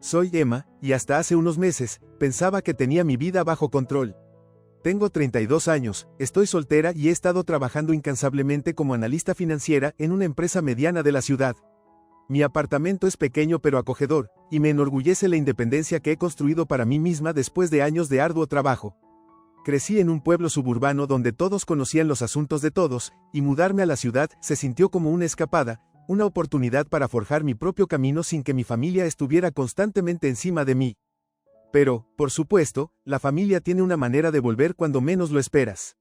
Soy Emma, y hasta hace unos meses, pensaba que tenía mi vida bajo control. Tengo 32 años, estoy soltera y he estado trabajando incansablemente como analista financiera en una empresa mediana de la ciudad. Mi apartamento es pequeño pero acogedor, y me enorgullece la independencia que he construido para mí misma después de años de arduo trabajo. Crecí en un pueblo suburbano donde todos conocían los asuntos de todos, y mudarme a la ciudad se sintió como una escapada, una oportunidad para forjar mi propio camino sin que mi familia estuviera constantemente encima de mí. Pero, por supuesto, la familia tiene una manera de volver cuando menos lo esperas.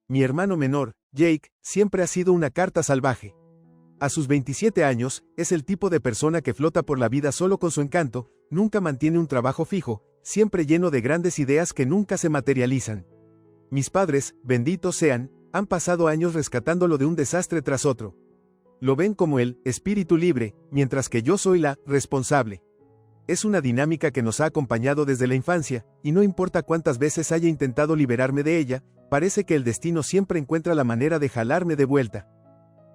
Mi hermano menor, Jake, siempre ha sido una carta salvaje. A sus 27 años, es el tipo de persona que flota por la vida solo con su encanto, nunca mantiene un trabajo fijo, siempre lleno de grandes ideas que nunca se materializan. Mis padres, benditos sean, han pasado años rescatándolo de un desastre tras otro. Lo ven como el espíritu libre, mientras que yo soy la responsable. Es una dinámica que nos ha acompañado desde la infancia, y no importa cuántas veces haya intentado liberarme de ella, parece que el destino siempre encuentra la manera de jalarme de vuelta.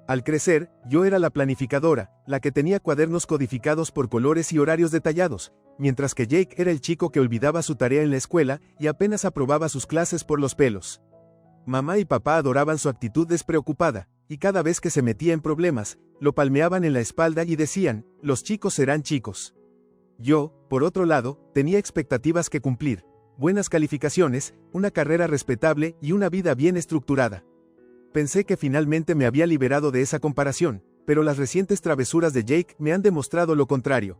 Al crecer, yo era la planificadora, la que tenía cuadernos codificados por colores y horarios detallados, mientras que Jake era el chico que olvidaba su tarea en la escuela y apenas aprobaba sus clases por los pelos. Mamá y papá adoraban su actitud despreocupada, y cada vez que se metía en problemas, lo palmeaban en la espalda y decían, los chicos serán chicos. Yo, por otro lado, tenía expectativas que cumplir, buenas calificaciones, una carrera respetable y una vida bien estructurada. Pensé que finalmente me había liberado de esa comparación, pero las recientes travesuras de Jake me han demostrado lo contrario.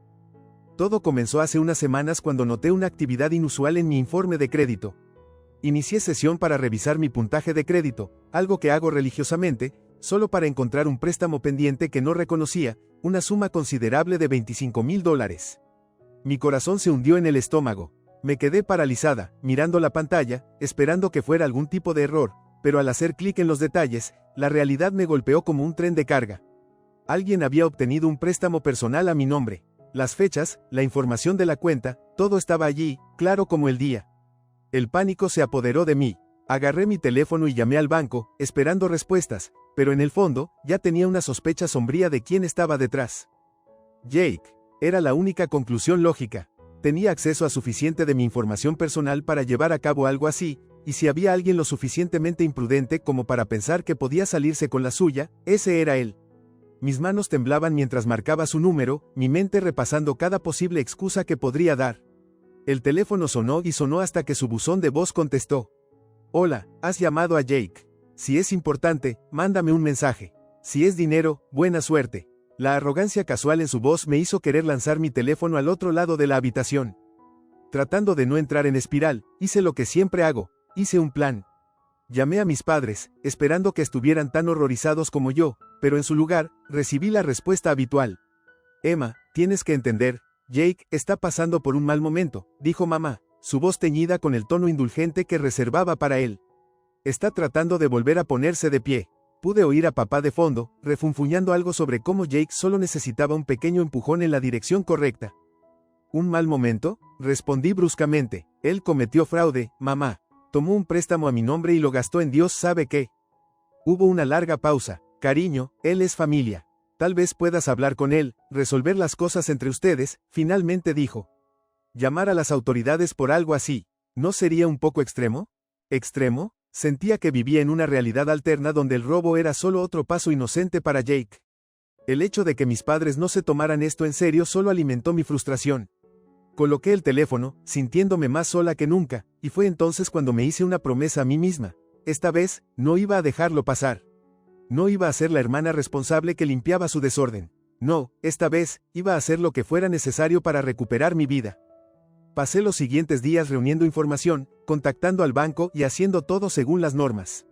Todo comenzó hace unas semanas cuando noté una actividad inusual en mi informe de crédito. Inicié sesión para revisar mi puntaje de crédito, algo que hago religiosamente, solo para encontrar un préstamo pendiente que no reconocía, una suma considerable de $25,000. Mi corazón se hundió en el estómago. Me quedé paralizada, mirando la pantalla, esperando que fuera algún tipo de error, pero al hacer clic en los detalles, la realidad me golpeó como un tren de carga. Alguien había obtenido un préstamo personal a mi nombre. Las fechas, la información de la cuenta, todo estaba allí, claro como el día. El pánico se apoderó de mí. Agarré mi teléfono y llamé al banco, esperando respuestas, pero en el fondo, ya tenía una sospecha sombría de quién estaba detrás. Jake. Era la única conclusión lógica. Tenía acceso a suficiente de mi información personal para llevar a cabo algo así, y si había alguien lo suficientemente imprudente como para pensar que podía salirse con la suya, ese era él. Mis manos temblaban mientras marcaba su número, mi mente repasando cada posible excusa que podría dar. El teléfono sonó y sonó hasta que su buzón de voz contestó. Hola, has llamado a Jake. Si es importante, mándame un mensaje. Si es dinero, buena suerte. La arrogancia casual en su voz me hizo querer lanzar mi teléfono al otro lado de la habitación. Tratando de no entrar en espiral, hice lo que siempre hago, hice un plan. Llamé a mis padres, esperando que estuvieran tan horrorizados como yo, pero en su lugar, recibí la respuesta habitual. Emma, tienes que entender, Jake está pasando por un mal momento, dijo mamá, su voz teñida con el tono indulgente que reservaba para él. Está tratando de volver a ponerse de pie. Pude oír a papá de fondo, refunfuñando algo sobre cómo Jake solo necesitaba un pequeño empujón en la dirección correcta. ¿Un mal momento? Respondí bruscamente. Él cometió fraude, mamá. Tomó un préstamo a mi nombre y lo gastó en Dios sabe qué. Hubo una larga pausa. Cariño, él es familia. Tal vez puedas hablar con él, resolver las cosas entre ustedes, finalmente dijo. Llamar a las autoridades por algo así, ¿no sería un poco extremo? ¿Extremo? Sentía que vivía en una realidad alterna donde el robo era solo otro paso inocente para Jake. El hecho de que mis padres no se tomaran esto en serio solo alimentó mi frustración. Coloqué el teléfono, sintiéndome más sola que nunca, y fue entonces cuando me hice una promesa a mí misma. Esta vez, no iba a dejarlo pasar. No iba a ser la hermana responsable que limpiaba su desorden. No, esta vez, iba a hacer lo que fuera necesario para recuperar mi vida. Pasé los siguientes días reuniendo información, contactando al banco y haciendo todo según las normas.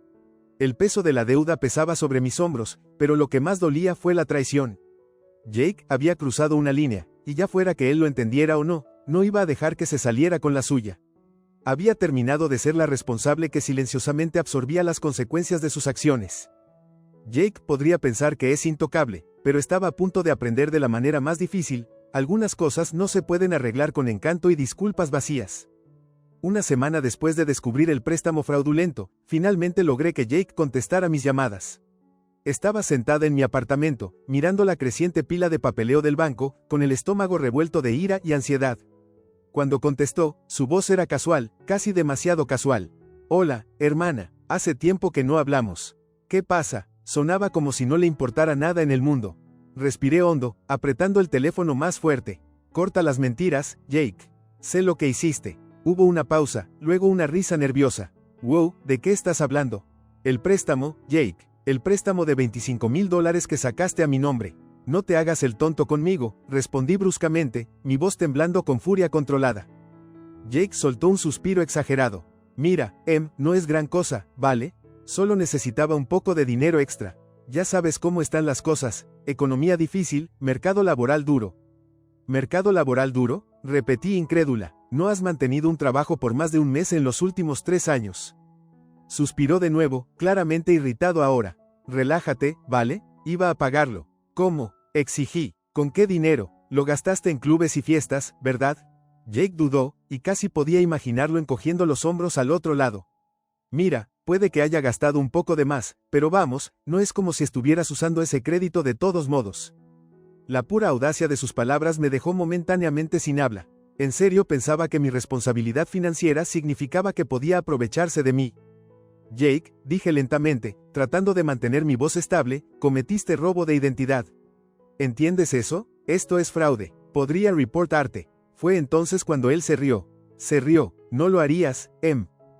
El peso de la deuda pesaba sobre mis hombros, pero lo que más dolía fue la traición. Jake había cruzado una línea, y ya fuera que él lo entendiera o no, no iba a dejar que se saliera con la suya. Había terminado de ser la responsable que silenciosamente absorbía las consecuencias de sus acciones. Jake podría pensar que es intocable, pero estaba a punto de aprender de la manera más difícil. Algunas cosas no se pueden arreglar con encanto y disculpas vacías. Una semana después de descubrir el préstamo fraudulento, finalmente logré que Jake contestara mis llamadas. Estaba sentada en mi apartamento, mirando la creciente pila de papeleo del banco, con el estómago revuelto de ira y ansiedad. Cuando contestó, su voz era casual, casi demasiado casual. Hola, hermana, hace tiempo que no hablamos. ¿Qué pasa? Sonaba como si no le importara nada en el mundo. Respiré hondo, apretando el teléfono más fuerte. Corta las mentiras, Jake. Sé lo que hiciste. Hubo una pausa, luego una risa nerviosa. Wow, ¿de qué estás hablando? El préstamo, Jake. El préstamo de $25,000 que sacaste a mi nombre. No te hagas el tonto conmigo, respondí bruscamente, mi voz temblando con furia controlada. Jake soltó un suspiro exagerado. Mira, no es gran cosa, ¿vale? Solo necesitaba un poco de dinero extra. Ya sabes cómo están las cosas, economía difícil, mercado laboral duro. ¿Mercado laboral duro? Repetí incrédula. No has mantenido un trabajo por más de un mes en los últimos 3 años. Suspiró de nuevo, claramente irritado ahora. Relájate, ¿vale? Iba a pagarlo. ¿Cómo? Exigí. ¿Con qué dinero? Lo gastaste en clubes y fiestas, ¿verdad? Jake dudó, y casi podía imaginarlo encogiendo los hombros al otro lado. Mira, puede que haya gastado un poco de más, pero vamos, no es como si estuvieras usando ese crédito de todos modos. La pura audacia de sus palabras me dejó momentáneamente sin habla. En serio pensaba que mi responsabilidad financiera significaba que podía aprovecharse de mí. Jake, dije lentamente, tratando de mantener mi voz estable, cometiste robo de identidad. ¿Entiendes eso? Esto es fraude. Podría reportarte. Fue entonces cuando él se rió. Se rió. No lo harías,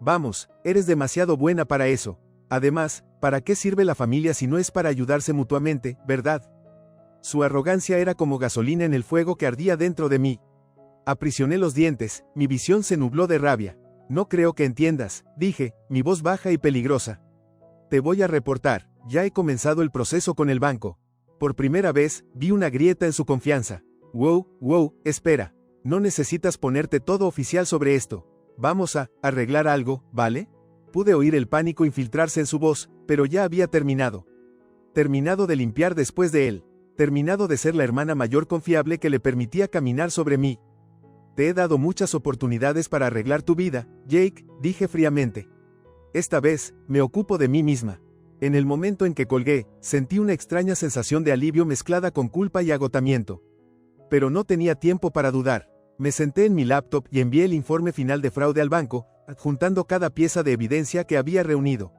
Vamos, eres demasiado buena para eso. Además, ¿para qué sirve la familia si no es para ayudarse mutuamente, verdad? Su arrogancia era como gasolina en el fuego que ardía dentro de mí. Aprisioné los dientes, mi visión se nubló de rabia. No creo que entiendas, dije, mi voz baja y peligrosa. Te voy a reportar, ya he comenzado el proceso con el banco. Por primera vez, vi una grieta en su confianza. Wow, espera. No necesitas ponerte todo oficial sobre esto. Vamos a arreglar algo, ¿vale? Pude oír el pánico infiltrarse en su voz, pero ya había terminado. Terminado de limpiar después de él. Terminado de ser la hermana mayor confiable que le permitía caminar sobre mí. Te he dado muchas oportunidades para arreglar tu vida, Jake, dije fríamente. Esta vez, me ocupo de mí misma. En el momento en que colgué, sentí una extraña sensación de alivio mezclada con culpa y agotamiento. Pero no tenía tiempo para dudar. Me senté en mi laptop y envié el informe final de fraude al banco, adjuntando cada pieza de evidencia que había reunido.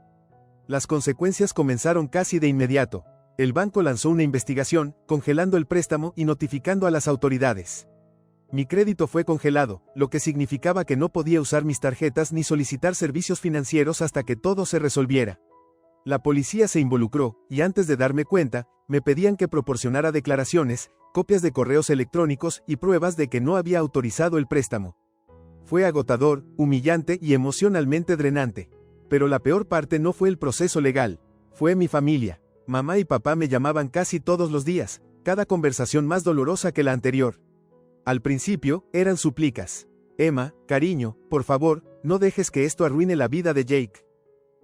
Las consecuencias comenzaron casi de inmediato. El banco lanzó una investigación, congelando el préstamo y notificando a las autoridades. Mi crédito fue congelado, lo que significaba que no podía usar mis tarjetas ni solicitar servicios financieros hasta que todo se resolviera. La policía se involucró, y antes de darme cuenta, me pedían que proporcionara declaraciones, copias de correos electrónicos y pruebas de que no había autorizado el préstamo. Fue agotador, humillante y emocionalmente drenante. Pero la peor parte no fue el proceso legal, fue mi familia. Mamá y papá me llamaban casi todos los días, cada conversación más dolorosa que la anterior. Al principio, eran súplicas. Emma, cariño, por favor, no dejes que esto arruine la vida de Jake.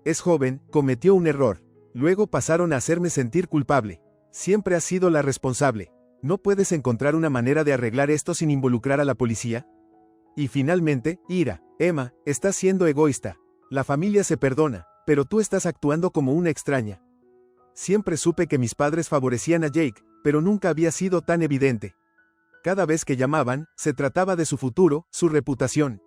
Es joven, cometió un error. Luego pasaron a hacerme sentir culpable. Siempre has sido la responsable. ¿No puedes encontrar una manera de arreglar esto sin involucrar a la policía? Y finalmente, ira. Emma, estás siendo egoísta. La familia se perdona, pero tú estás actuando como una extraña. Siempre supe que mis padres favorecían a Jake, pero nunca había sido tan evidente. Cada vez que llamaban, se trataba de su futuro, su reputación.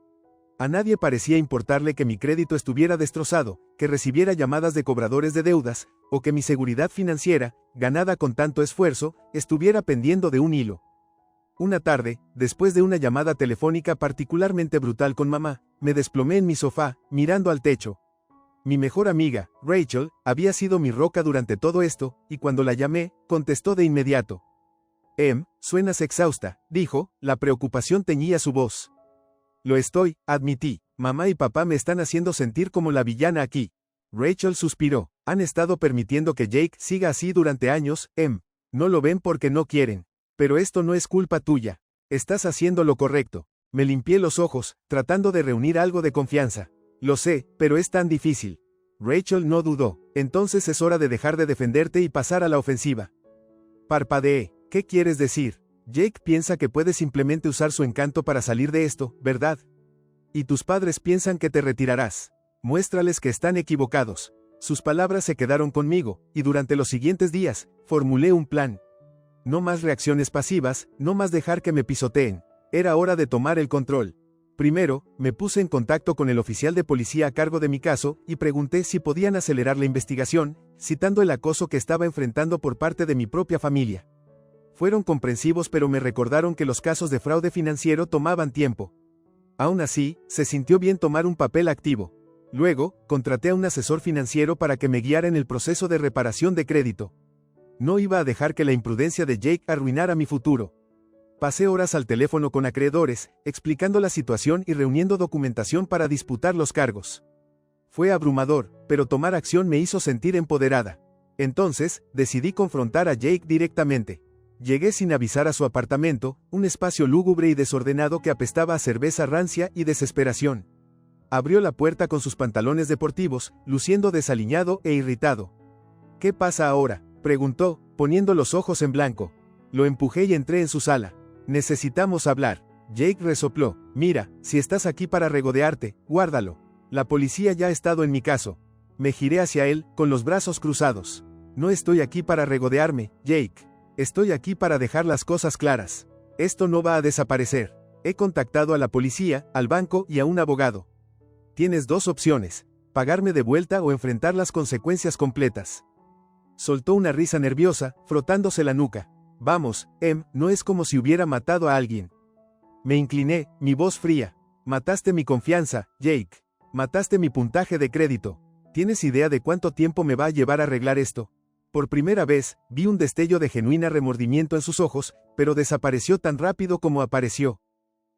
A nadie parecía importarle que mi crédito estuviera destrozado, que recibiera llamadas de cobradores de deudas, o que mi seguridad financiera, ganada con tanto esfuerzo, estuviera pendiendo de un hilo. Una tarde, después de una llamada telefónica particularmente brutal con mamá, me desplomé en mi sofá, mirando al techo. Mi mejor amiga, Rachel, había sido mi roca durante todo esto, y cuando la llamé, contestó de inmediato. Suenas exhausta, dijo, la preocupación teñía su voz. Lo estoy, admití. Mamá y papá me están haciendo sentir como la villana aquí. Rachel suspiró. Han estado permitiendo que Jake siga así durante años, No lo ven porque no quieren. Pero esto no es culpa tuya. Estás haciendo lo correcto. Me limpié los ojos, tratando de reunir algo de confianza. Lo sé, pero es tan difícil. Rachel no dudó. Entonces es hora de dejar de defenderte y pasar a la ofensiva. Parpadeé. ¿Qué quieres decir? Jake piensa que puede simplemente usar su encanto para salir de esto, ¿verdad? Y tus padres piensan que te retirarás. Muéstrales que están equivocados. Sus palabras se quedaron conmigo, y durante los siguientes días, formulé un plan. No más reacciones pasivas, no más dejar que me pisoteen. Era hora de tomar el control. Primero, me puse en contacto con el oficial de policía a cargo de mi caso y pregunté si podían acelerar la investigación, citando el acoso que estaba enfrentando por parte de mi propia familia. Fueron comprensivos, pero me recordaron que los casos de fraude financiero tomaban tiempo. Aún así, se sintió bien tomar un papel activo. Luego, contraté a un asesor financiero para que me guiara en el proceso de reparación de crédito. No iba a dejar que la imprudencia de Jake arruinara mi futuro. Pasé horas al teléfono con acreedores, explicando la situación y reuniendo documentación para disputar los cargos. Fue abrumador, pero tomar acción me hizo sentir empoderada. Entonces, decidí confrontar a Jake directamente. Llegué sin avisar a su apartamento, un espacio lúgubre y desordenado que apestaba a cerveza rancia y desesperación. Abrió la puerta con sus pantalones deportivos, luciendo desaliñado e irritado. ¿Qué pasa ahora?, preguntó, poniendo los ojos en blanco. Lo empujé y entré en su sala. Necesitamos hablar. Jake resopló. Mira, si estás aquí para regodearte, guárdalo. La policía ya ha estado en mi caso. Me giré hacia él, con los brazos cruzados. No estoy aquí para regodearme, Jake. Estoy aquí para dejar las cosas claras. Esto no va a desaparecer. He contactado a la policía, al banco y a un abogado. Tienes dos opciones: pagarme de vuelta o enfrentar las consecuencias completas. Soltó una risa nerviosa, frotándose la nuca. Vamos, no es como si hubiera matado a alguien. Me incliné, mi voz fría. Mataste mi confianza, Jake. Mataste mi puntaje de crédito. ¿Tienes idea de cuánto tiempo me va a llevar a arreglar esto? Por primera vez, vi un destello de genuina remordimiento en sus ojos, pero desapareció tan rápido como apareció.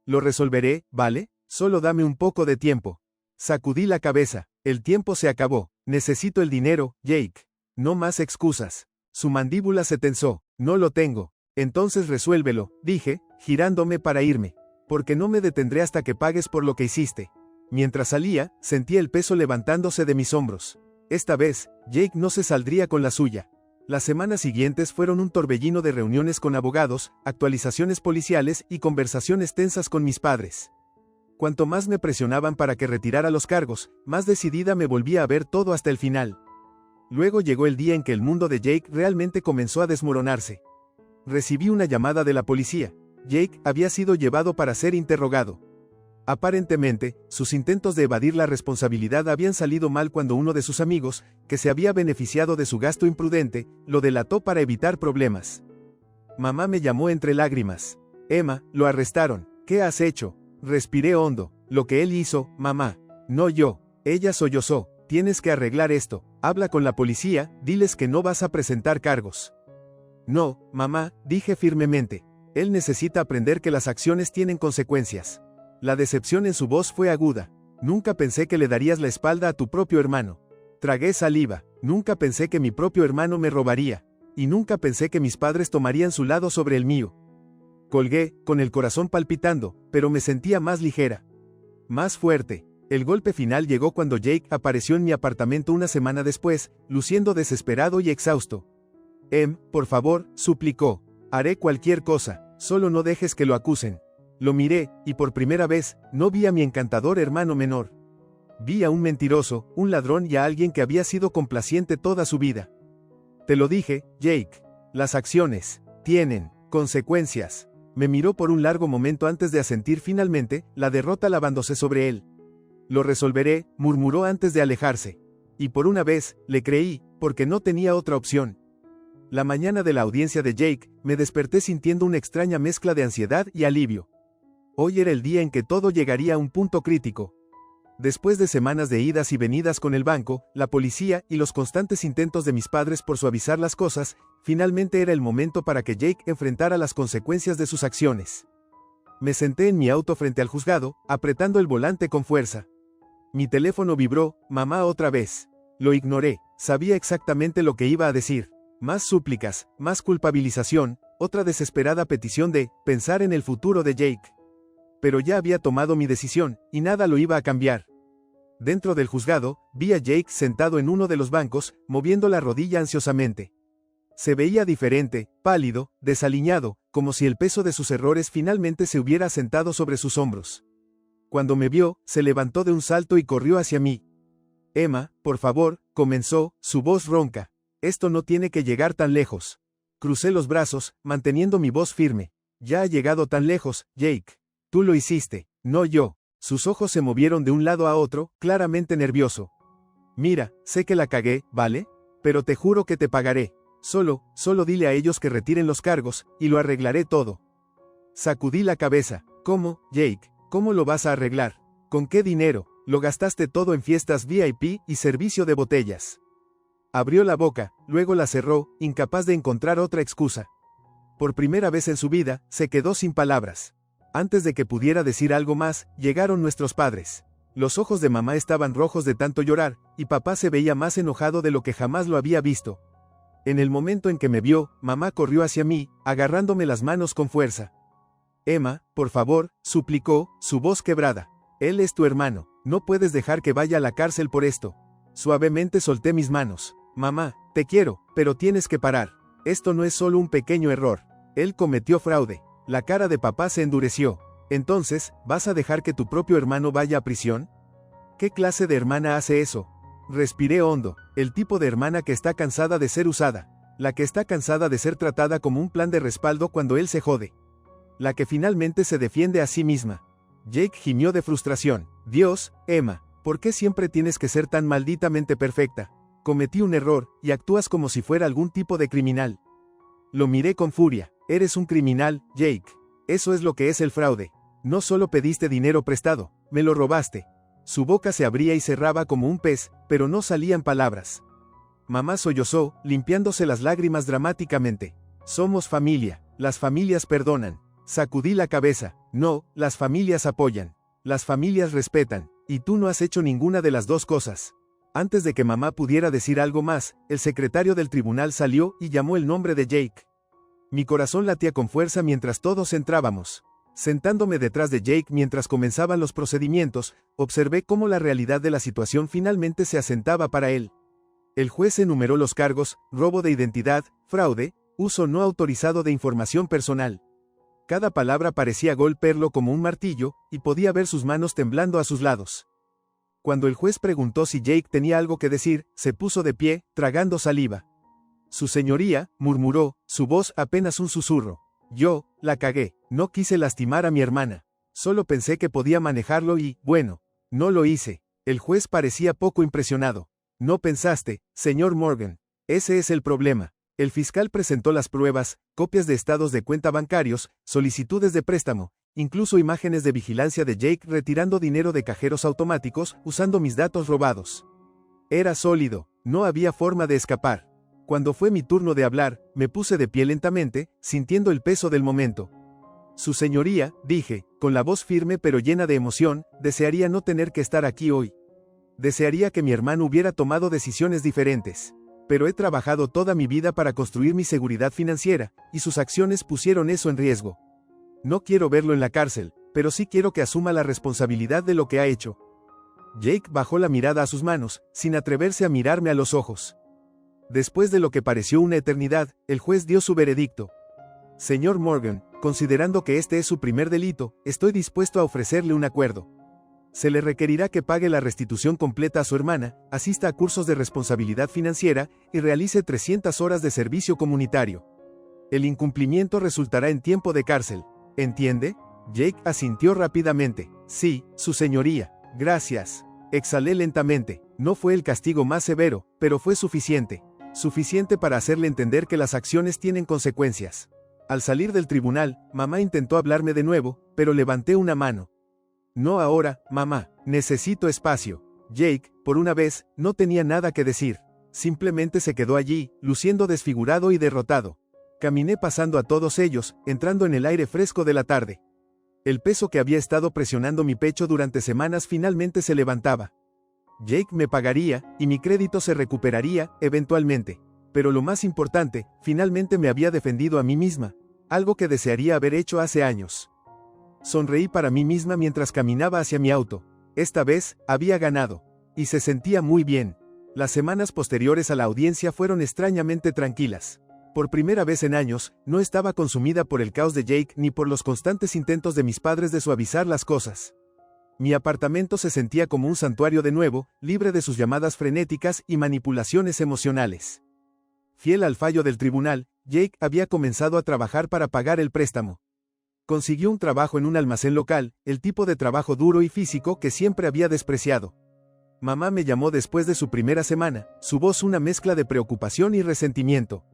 Lo resolveré, ¿vale? Solo dame un poco de tiempo. Sacudí la cabeza. El tiempo se acabó. Necesito el dinero, Jake. No más excusas. Su mandíbula se tensó. No lo tengo. Entonces resuélvelo, dije, girándome para irme. Porque no me detendré hasta que pagues por lo que hiciste. Mientras salía, sentí el peso levantándose de mis hombros. Esta vez, Jake no se saldría con la suya. Las semanas siguientes fueron un torbellino de reuniones con abogados, actualizaciones policiales y conversaciones tensas con mis padres. Cuanto más me presionaban para que retirara los cargos, más decidida me volvía a ver todo hasta el final. Luego llegó el día en que el mundo de Jake realmente comenzó a desmoronarse. Recibí una llamada de la policía. Jake había sido llevado para ser interrogado. Aparentemente, sus intentos de evadir la responsabilidad habían salido mal cuando uno de sus amigos, que se había beneficiado de su gasto imprudente, lo delató para evitar problemas. Mamá me llamó entre lágrimas. Emma, lo arrestaron. ¿Qué has hecho? Respiré hondo. Lo que él hizo, mamá. No yo. Ella sollozó. Tienes que arreglar esto. Habla con la policía, diles que no vas a presentar cargos. No, mamá, dije firmemente. Él necesita aprender que las acciones tienen consecuencias. La decepción en su voz fue aguda. Nunca pensé que le darías la espalda a tu propio hermano. Tragué saliva. Nunca pensé que mi propio hermano me robaría. Y nunca pensé que mis padres tomarían su lado sobre el mío. Colgué, con el corazón palpitando, pero me sentía más ligera. Más fuerte. El golpe final llegó cuando Jake apareció en mi apartamento una semana después, luciendo desesperado y exhausto. Por favor, suplicó. Haré cualquier cosa, solo no dejes que lo acusen. Lo miré, y por primera vez, no vi a mi encantador hermano menor. Vi a un mentiroso, un ladrón y a alguien que había sido complaciente toda su vida. Te lo dije, Jake. Las acciones tienen consecuencias. Me miró por un largo momento antes de asentir finalmente, la derrota lavándose sobre él. Lo resolveré, murmuró antes de alejarse. Y por una vez, le creí, porque no tenía otra opción. La mañana de la audiencia de Jake, me desperté sintiendo una extraña mezcla de ansiedad y alivio. Hoy era el día en que todo llegaría a un punto crítico. Después de semanas de idas y venidas con el banco, la policía y los constantes intentos de mis padres por suavizar las cosas, finalmente era el momento para que Jake enfrentara las consecuencias de sus acciones. Me senté en mi auto frente al juzgado, apretando el volante con fuerza. Mi teléfono vibró, mamá otra vez. Lo ignoré, sabía exactamente lo que iba a decir. Más súplicas, más culpabilización, otra desesperada petición de pensar en el futuro de Jake. Pero ya había tomado mi decisión, y nada lo iba a cambiar. Dentro del juzgado, vi a Jake sentado en uno de los bancos, moviendo la rodilla ansiosamente. Se veía diferente, pálido, desaliñado, como si el peso de sus errores finalmente se hubiera asentado sobre sus hombros. Cuando me vio, se levantó de un salto y corrió hacia mí. Emma, por favor, comenzó, su voz ronca. Esto no tiene que llegar tan lejos. Crucé los brazos, manteniendo mi voz firme. Ya ha llegado tan lejos, Jake. Tú lo hiciste, no yo. Sus ojos se movieron de un lado a otro, claramente nervioso. Mira, sé que la cagué, ¿vale? Pero te juro que te pagaré. Solo dile a ellos que retiren los cargos, y lo arreglaré todo. Sacudí la cabeza. ¿Cómo, Jake? ¿Cómo lo vas a arreglar? ¿Con qué dinero? Lo gastaste todo en fiestas VIP y servicio de botellas. Abrió la boca, luego la cerró, incapaz de encontrar otra excusa. Por primera vez en su vida, se quedó sin palabras. Antes de que pudiera decir algo más, llegaron nuestros padres. Los ojos de mamá estaban rojos de tanto llorar, y papá se veía más enojado de lo que jamás lo había visto. En el momento en que me vio, mamá corrió hacia mí, agarrándome las manos con fuerza. Emma, por favor, suplicó, su voz quebrada. Él es tu hermano, no puedes dejar que vaya a la cárcel por esto. Suavemente solté mis manos. Mamá, te quiero, pero tienes que parar. Esto no es solo un pequeño error. Él cometió fraude. La cara de papá se endureció. Entonces, ¿vas a dejar que tu propio hermano vaya a prisión? ¿Qué clase de hermana hace eso? Respiré hondo. El tipo de hermana que está cansada de ser usada. La que está cansada de ser tratada como un plan de respaldo cuando él se jode. La que finalmente se defiende a sí misma. Jake gimió de frustración. Dios, Emma, ¿por qué siempre tienes que ser tan malditamente perfecta? Cometí un error, y actúas como si fuera algún tipo de criminal. Lo miré con furia. Eres un criminal, Jake. Eso es lo que es el fraude. No solo pediste dinero prestado, me lo robaste. Su boca se abría y cerraba como un pez, pero no salían palabras. Mamá sollozó, limpiándose las lágrimas dramáticamente. Somos familia, las familias perdonan. Sacudí la cabeza. No, las familias apoyan. Las familias respetan, y tú no has hecho ninguna de las dos cosas. Antes de que mamá pudiera decir algo más, el secretario del tribunal salió y llamó el nombre de Jake. Mi corazón latía con fuerza mientras todos entrábamos. Sentándome detrás de Jake mientras comenzaban los procedimientos, observé cómo la realidad de la situación finalmente se asentaba para él. El juez enumeró los cargos: robo de identidad, fraude, uso no autorizado de información personal. Cada palabra parecía golpearlo como un martillo, y podía ver sus manos temblando a sus lados. Cuando el juez preguntó si Jake tenía algo que decir, se puso de pie, tragando saliva. Su señoría, murmuró, su voz apenas un susurro. Yo, la cagué, no quise lastimar a mi hermana. Solo pensé que podía manejarlo y, bueno, no lo hice. El juez parecía poco impresionado. No pensaste, señor Morgan. Ese es el problema. El fiscal presentó las pruebas, copias de estados de cuenta bancarios, solicitudes de préstamo, incluso imágenes de vigilancia de Jake retirando dinero de cajeros automáticos, usando mis datos robados. Era sólido, no había forma de escapar. Cuando fue mi turno de hablar, me puse de pie lentamente, sintiendo el peso del momento. Su señoría, dije, con la voz firme pero llena de emoción, desearía no tener que estar aquí hoy. Desearía que mi hermano hubiera tomado decisiones diferentes. Pero he trabajado toda mi vida para construir mi seguridad financiera, y sus acciones pusieron eso en riesgo. No quiero verlo en la cárcel, pero sí quiero que asuma la responsabilidad de lo que ha hecho. Jake bajó la mirada a sus manos, sin atreverse a mirarme a los ojos. Después de lo que pareció una eternidad, el juez dio su veredicto. Señor Morgan, considerando que este es su primer delito, estoy dispuesto a ofrecerle un acuerdo. Se le requerirá que pague la restitución completa a su hermana, asista a cursos de responsabilidad financiera y realice 300 horas de servicio comunitario. El incumplimiento resultará en tiempo de cárcel. ¿Entiende? Jake asintió rápidamente. Sí, su señoría. Gracias. Exhalé lentamente. No fue el castigo más severo, pero fue suficiente. Suficiente para hacerle entender que las acciones tienen consecuencias. Al salir del tribunal, mamá intentó hablarme de nuevo, pero levanté una mano. No ahora, mamá, necesito espacio. Jake, por una vez, no tenía nada que decir. Simplemente se quedó allí, luciendo desfigurado y derrotado. Caminé pasando a todos ellos, entrando en el aire fresco de la tarde. El peso que había estado presionando mi pecho durante semanas finalmente se levantaba. Jake me pagaría, y mi crédito se recuperaría, eventualmente. Pero lo más importante, finalmente me había defendido a mí misma, algo que desearía haber hecho hace años. Sonreí para mí misma mientras caminaba hacia mi auto. Esta vez, había ganado. Y se sentía muy bien. Las semanas posteriores a la audiencia fueron extrañamente tranquilas. Por primera vez en años, no estaba consumida por el caos de Jake ni por los constantes intentos de mis padres de suavizar las cosas. Mi apartamento se sentía como un santuario de nuevo, libre de sus llamadas frenéticas y manipulaciones emocionales. Fiel al fallo del tribunal, Jake había comenzado a trabajar para pagar el préstamo. Consiguió un trabajo en un almacén local, el tipo de trabajo duro y físico que siempre había despreciado. Mamá me llamó después de su primera semana, su voz una mezcla de preocupación y resentimiento.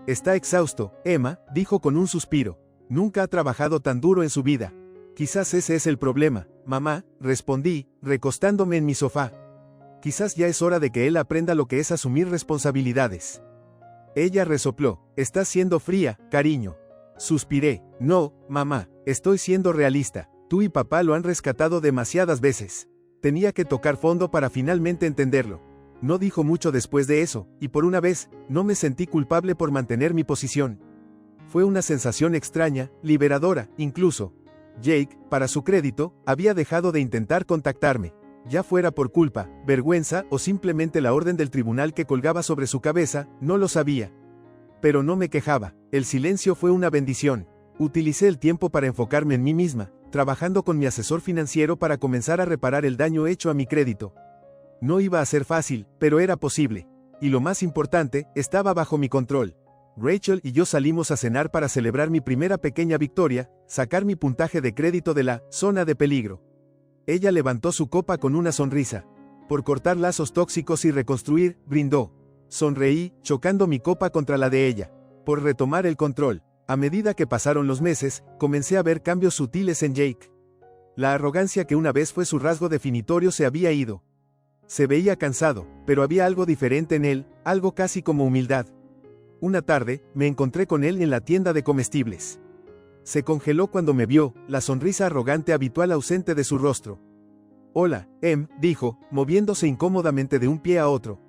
Está exhausto, Emma, dijo con un suspiro. Nunca ha trabajado tan duro en su vida. Quizás ese es el problema, mamá, respondí, recostándome en mi sofá. Quizás ya es hora de que él aprenda lo que es asumir responsabilidades. Ella resopló. Estás siendo fría, cariño. Suspiré. No, mamá, estoy siendo realista. Tú y papá lo han rescatado demasiadas veces. Tenía que tocar fondo para finalmente entenderlo. No dijo mucho después de eso, y por una vez, no me sentí culpable por mantener mi posición. Fue una sensación extraña, liberadora, incluso. Jake, para su crédito, había dejado de intentar contactarme. Ya fuera por culpa, vergüenza o simplemente la orden del tribunal que colgaba sobre su cabeza, no lo sabía. Pero no me quejaba, el silencio fue una bendición. Utilicé el tiempo para enfocarme en mí misma, trabajando con mi asesor financiero para comenzar a reparar el daño hecho a mi crédito. No iba a ser fácil, pero era posible. Y lo más importante, estaba bajo mi control. Rachel y yo salimos a cenar para celebrar mi primera pequeña victoria, sacar mi puntaje de crédito de la zona de peligro. Ella levantó su copa con una sonrisa. Por cortar lazos tóxicos y reconstruir, brindó. Sonreí, chocando mi copa contra la de ella. Por retomar el control. A medida que pasaron los meses, comencé a ver cambios sutiles en Jake. La arrogancia que una vez fue su rasgo definitorio se había ido. Se veía cansado, pero había algo diferente en él, algo casi como humildad. Una tarde, me encontré con él en la tienda de comestibles. Se congeló cuando me vio, la sonrisa arrogante habitual ausente de su rostro. Hola, dijo, moviéndose incómodamente de un pie a otro.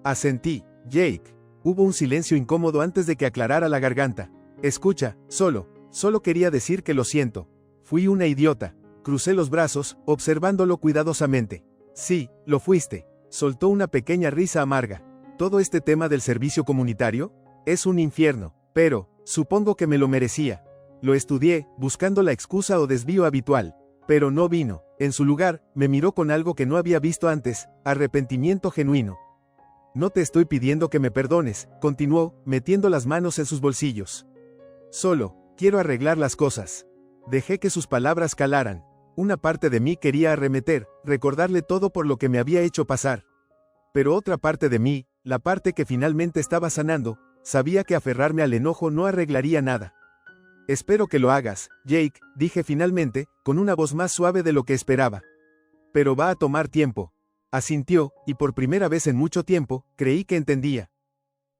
Asentí. Jake. Hubo un silencio incómodo antes de que aclarara la garganta. Escucha, solo quería decir que lo siento. Fui una idiota. Crucé los brazos, observándolo cuidadosamente. Sí, lo fuiste. Soltó una pequeña risa amarga. Todo este tema del servicio comunitario es un infierno, pero supongo que me lo merecía. Lo estudié, buscando la excusa o desvío habitual, pero no vino. En su lugar, me miró con algo que no había visto antes, arrepentimiento genuino. No te estoy pidiendo que me perdones, continuó, metiendo las manos en sus bolsillos. Solo, quiero arreglar las cosas. Dejé que sus palabras calaran. Una parte de mí quería arremeter, recordarle todo por lo que me había hecho pasar. Pero otra parte de mí, la parte que finalmente estaba sanando, sabía que aferrarme al enojo no arreglaría nada. Espero que lo hagas, Jake, dije finalmente, con una voz más suave de lo que esperaba. Pero va a tomar tiempo. Asintió, y por primera vez en mucho tiempo, creí que entendía.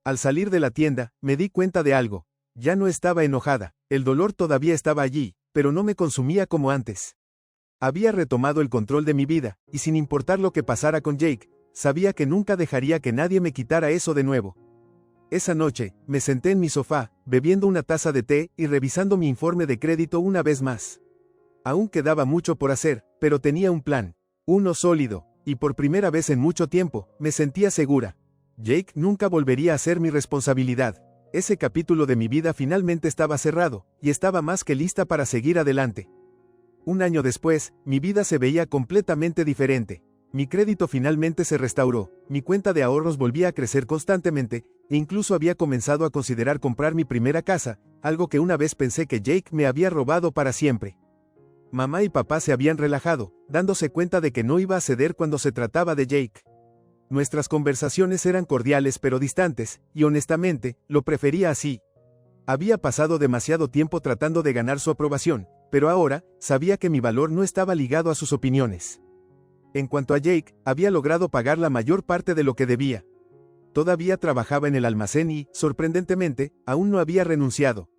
Al salir de la tienda, me di cuenta de algo. Ya no estaba enojada, el dolor todavía estaba allí, pero no me consumía como antes. Había retomado el control de mi vida, y sin importar lo que pasara con Jake, sabía que nunca dejaría que nadie me quitara eso de nuevo. Esa noche, me senté en mi sofá, bebiendo una taza de té y revisando mi informe de crédito una vez más. Aún quedaba mucho por hacer, pero tenía un plan. Uno sólido, y por primera vez en mucho tiempo, me sentía segura. Jake nunca volvería a ser mi responsabilidad. Ese capítulo de mi vida finalmente estaba cerrado, y estaba más que lista para seguir adelante. Un año después, mi vida se veía completamente diferente. Mi crédito finalmente se restauró, mi cuenta de ahorros volvía a crecer constantemente, e incluso había comenzado a considerar comprar mi primera casa, algo que una vez pensé que Jake me había robado para siempre. Mamá y papá se habían relajado, dándose cuenta de que no iba a ceder cuando se trataba de Jake. Nuestras conversaciones eran cordiales pero distantes, y honestamente, lo prefería así. Había pasado demasiado tiempo tratando de ganar su aprobación, pero ahora, sabía que mi valor no estaba ligado a sus opiniones. En cuanto a Jake, había logrado pagar la mayor parte de lo que debía. Todavía trabajaba en el almacén y, sorprendentemente, aún no había renunciado.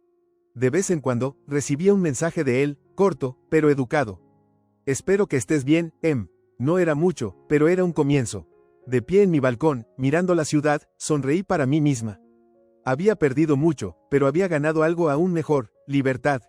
De vez en cuando, recibía un mensaje de él, corto, pero educado. Espero que estés bien, No era mucho, pero era un comienzo. De pie en mi balcón, mirando la ciudad, sonreí para mí misma. Había perdido mucho, pero había ganado algo aún mejor, libertad.